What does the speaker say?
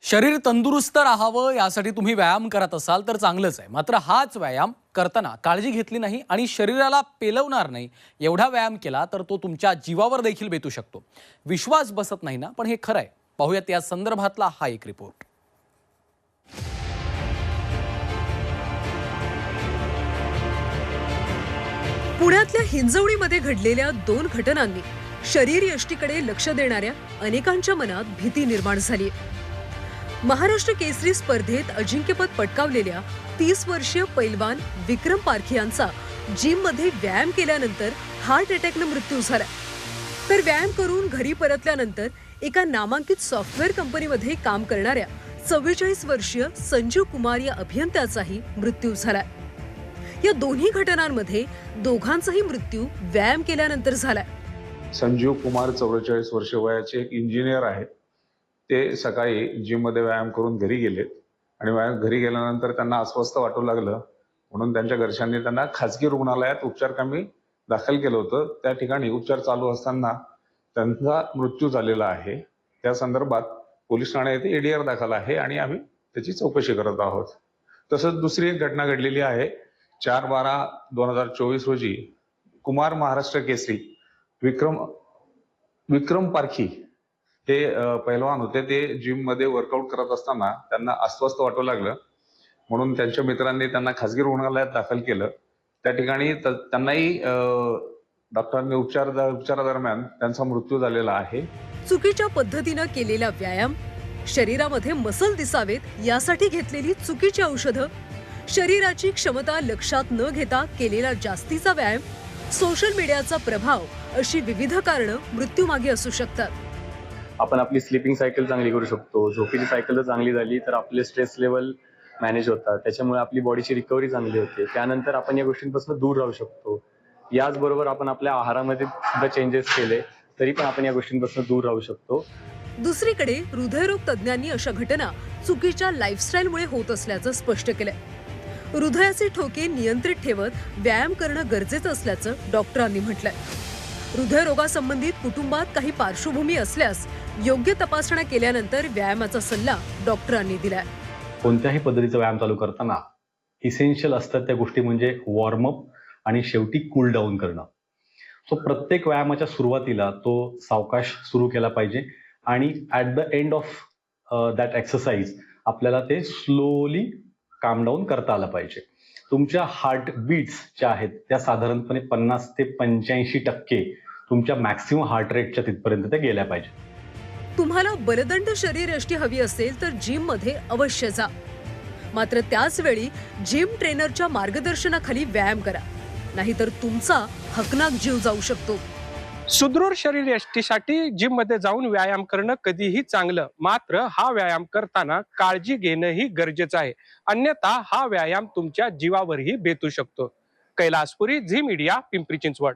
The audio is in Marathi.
शरीर तंदुरुस्त राहावं यासाठी तुम्ही व्यायाम करत असाल तर चांगलंच आहे। मात्र हाच व्यायाम करताना काळजी घेतली नाही आणि शरीराला पेलवणार नाही एवढा व्यायाम केला तर तो तुमच्या जीवावर देखील बेतू शकतो। विश्वास बसत नाही ना, पण हे खरं आहे। पाहूयात या संदर्भातला हा एक रिपोर्ट। पुण्यातल्या हिंजवडीमध्ये घडलेल्या 2 घटनांनी शरीर यष्टीकडे लक्ष देणाऱ्या अनेकांच्या मनात भीती निर्माण झाली। महाराष्ट्र केसरी स्पर्धेत अजिंक्यपद पटकावलेल्या 30 वर्षीय पैलवान विक्रम पारखी यांचा जिम मध्ये व्यायाम केल्यानंतर हार्ट अटॅकने मृत्यू झाला। तर व्यायाम करून घरी परतल्यानंतर एका नामांकित सॉफ्टवेअर कंपनीमध्ये काम करणाऱ्या 44 वर्षीय संजीव कुमार या अभियंत्याचाही मृत्यू झाला। या दोन्ही घटनांमध्ये दोघांचाही मृत्यू व्यायाम केल्यानंतर झालाय। संजीव कुमार 44 वर्ष वयाचे एक इंजिनियर आहेत। ते सकाळी जिम मध्ये व्यायाम करून घरी गेलेत आणि घरी गेल्यानंतर त्यांना अस्वस्थ वाटू लागलं, म्हणून त्यांच्या घरच्यांनी त्यांना खासगी रुग्णालयात उपचारकामी दाखल केलं होतं। त्या ठिकाणी उपचार चालू असताना त्यांचा मृत्यू झालेला आहे। त्या संदर्भात पोलीस ठाणे येथे एडीआर दाखल आहे आणि आम्ही त्याची चौकशी करत आहोत। तसंच दुसरी एक घटना घडलेली आहे। 4/12/2024 रोजी कुमार महाराष्ट्र केसरी विक्रम पारखी हे पैलवान होते। ते जिम मध्ये वर्कआउट करत असताना त्यांना अस्वस्थ वाटू लागलं, म्हणून त्यांच्या मित्रांनी त्यांना खासगी रुग्णालयात दाखल केलं। त्या ठिकाणी त्यांनाही डॉक्टरांनी उपचारादरम्यान त्यांचा मृत्यू झालेला आहे। चुकीच्या पद्धतीने केलेला व्यायाम, शरीरामध्ये मसल दिसावेत यासाठी घेतलेली चुकीची औषधं, शरीराची क्षमता लक्षात न घेता केलेला जास्तीचा व्यायाम, सोशल मीडियाचा प्रभाव अशी विविध कारणं मृत्यूमागे असू शकतात। आपण आपली स्लीपिंग सायकल चांगली करू शकतो। झोपेची सायकल चांगली झाली तर आपले स्ट्रेस लेवल मॅनेज होतात, त्याच्यामुळे आपली बॉडीची रिकव्हरी चांगली होते। त्यानंतर आपण या गोष्टींपासून दूर राहू शकतो। याचबरोबर आपण आपल्या आहारामध्ये सुद्धा चेंजेस केले तरी पण आपण या गोष्टींपासून दूर राहू शकतो। दुसरीकडे हृदयरोग तज्ञांनी अशा घटना चुकीच्या लाईफस्टाईलमुळे होत असल्याचं स्पष्ट केलंय। हृदयाचे ठोके नियंत्रित ठेवत व्यायाम करणं गरजेचं असल्याचं डॉक्टरांनी म्हटलंय। हृदयरोगासंबंधित कुटुंबात काही पार्श्वभूमी असल्यास योग्य तपासण्या केल्यानंतर व्यायामाचा सल्ला डॉक्टरांनी दिलाय। कोणत्याही पद्धतीचा व्यायाम चालू करताना इसेन्शियल असतात त्या गोष्टी म्हणजे वॉर्मअप आणि शेवटी कूल डाऊन करणं। सो प्रत्येक व्यायामाच्या सुरुवातीला तो सावकाश सुरू केला पाहिजे आणि at the end of that exercise आपल्याला ते स्लोली काम डाऊन करता आलं पाहिजे। तुमच्या हार्ट बीट्स ज्या आहेत त्या साधारणपणे 50 ते 85% तुमच्या मॅक्सिमम हार्ट रेटच्या तिथपर्यंत त्या गेल्या पाहिजे। तुम्हाला बलदंड शरीर यष्टी हवी असेल तर जिम मध्ये अवश्य जा, मात्र त्याच वेळी जिम ट्रेनरच्या मार्गदर्शनाखाली व्यायाम करा, नाहीतर तुमचा हकनाक जीव जाऊ शकतो। सुदृढ शरीर यष्टीसाठी जिम मध्ये जाऊन व्यायाम करणं कधीही चांगलं, मात्र हा व्यायाम करताना काळजी घेणंही गरजेचं आहे, अन्यथा हा व्यायाम तुमच्या जीवावरही बेतू शकतो। Kailaspuri, Zee Media, Pimpri Chinchwad.